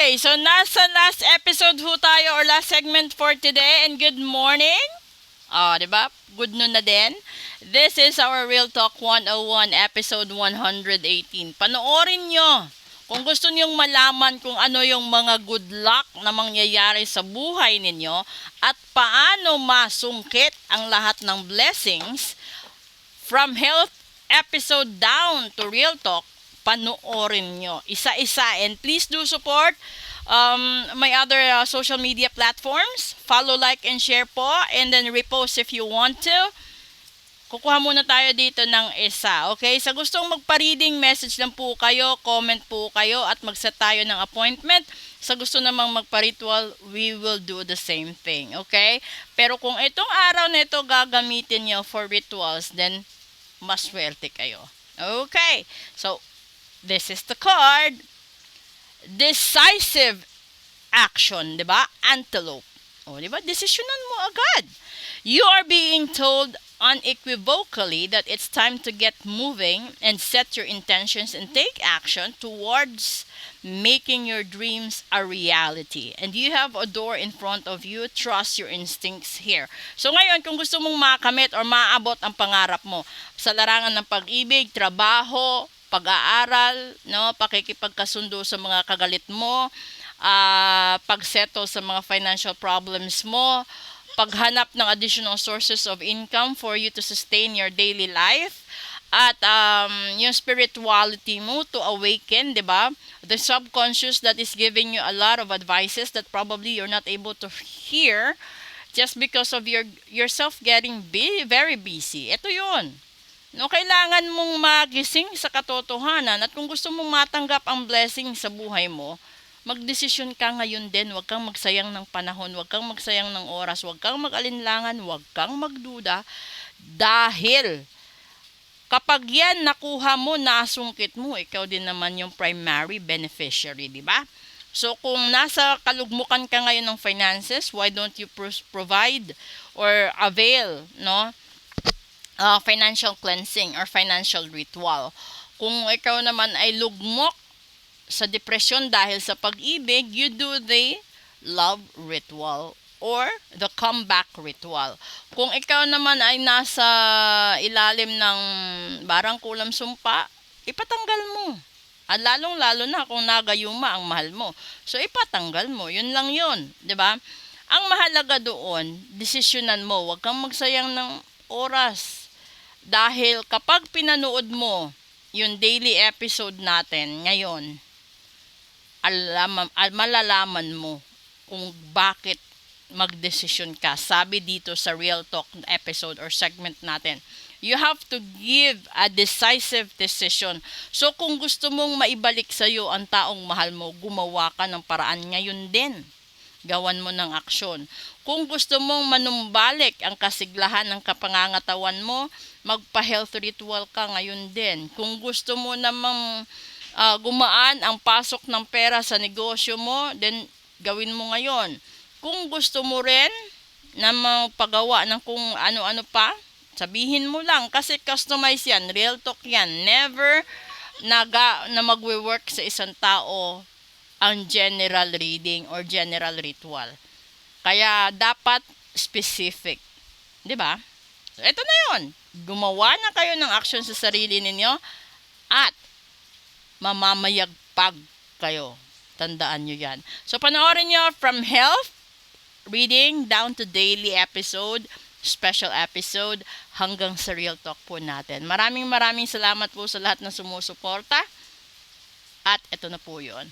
Okay, so nasa last episode ho tayo or last segment for today, and good morning. Di ba? Good noon na din. This is our Real Talk 101 episode 118. Panoorin nyo kung gusto nyong malaman kung ano yung mga good luck na mangyayari sa buhay ninyo at paano masungkit ang lahat ng blessings from health episode down to Real Talk. Panoorin nyo isa-isa, and please do support my other social media platforms. Follow, like, and share po, and then repost if you want to. Kukuha muna tayo dito ng isa. Okay? Sa gustong magpa-reading, message lang po kayo, comment po kayo, at mag-set tayo ng appointment. Sa gusto namang magpa-ritual, we will do the same thing. Okay? Pero kung itong araw na ito gagamitin nyo for rituals, then maswerte kayo. Okay? So, this is the card. Decisive action, 'di ba? Antelope. 'Di ba? Desisyonan mo agad. You are being told unequivocally that it's time to get moving and set your intentions and take action towards making your dreams a reality. And you have a door in front of you. Trust your instincts here. So ngayon, kung gusto mong makamit or maabot ang pangarap mo sa larangan ng pag-ibig, trabaho, pag-aaral, no, pakikipagkasundo sa mga kagalit mo, pagsettle sa mga financial problems mo, paghanap ng additional sources of income for you to sustain your daily life, at yung spirituality mo to awaken, 'di ba? The subconscious that is giving you a lot of advices that probably you're not able to hear just because of yourself getting very busy. Ito 'yun. No, kailangan mong magising sa katotohanan, at kung gusto mong matanggap ang blessing sa buhay mo, magdesisyon ka ngayon din. Huwag kang magsayang ng panahon, huwag kang magsayang ng oras, huwag kang mag-alinlangan, huwag kang magduda, dahil kapag yan nakuha mo, nasungkit mo, ikaw din naman yung primary beneficiary, di ba? So kung nasa kalugmukan ka ngayon ng finances, why don't you provide or avail, no? Financial cleansing or financial ritual. Kung ikaw naman ay lugmok sa depresyon dahil sa pag-ibig, you do the love ritual or the comeback ritual. Kung ikaw naman ay nasa ilalim ng barang kulam sumpa, ipatanggal mo. At lalong-lalo na kung nagayuma ang mahal mo. So ipatanggal mo, yun lang yun, 'di ba? Ang mahalaga doon, desisyonan mo, huwag kang magsayang ng oras. Dahil kapag pinanood mo yung daily episode natin ngayon, malalaman mo kung bakit magdesisyon ka. Sabi dito sa Real Talk episode or segment natin, you have to give a decisive decision. So kung gusto mong maibalik sa iyo ang taong mahal mo, gumawa ka ng paraan ngayon din. Gawan mo ng aksyon. Kung gusto mong manumbalik ang kasiglahan ng kapangangatawan mo, magpa-health ritual ka ngayon din. Kung gusto mo namang gumaan ang pasok ng pera sa negosyo mo, then gawin mo ngayon. Kung gusto mo rin na magpagawa ng kung ano-ano pa, sabihin mo lang, kasi customize yan, real talk yan. Never na magwe-work sa isang tao ang general reading or general ritual. Kaya dapat specific. 'Di ba? So ito na 'yon. Gumawa na kayo ng action sa sarili ninyo at mamamayagpag kayo. Tandaan nyo yan. So panoorin nyo from health reading down to daily episode, special episode, hanggang sa Real Talk po natin. Maraming salamat po sa lahat na sumusuporta. At ito na po 'yon.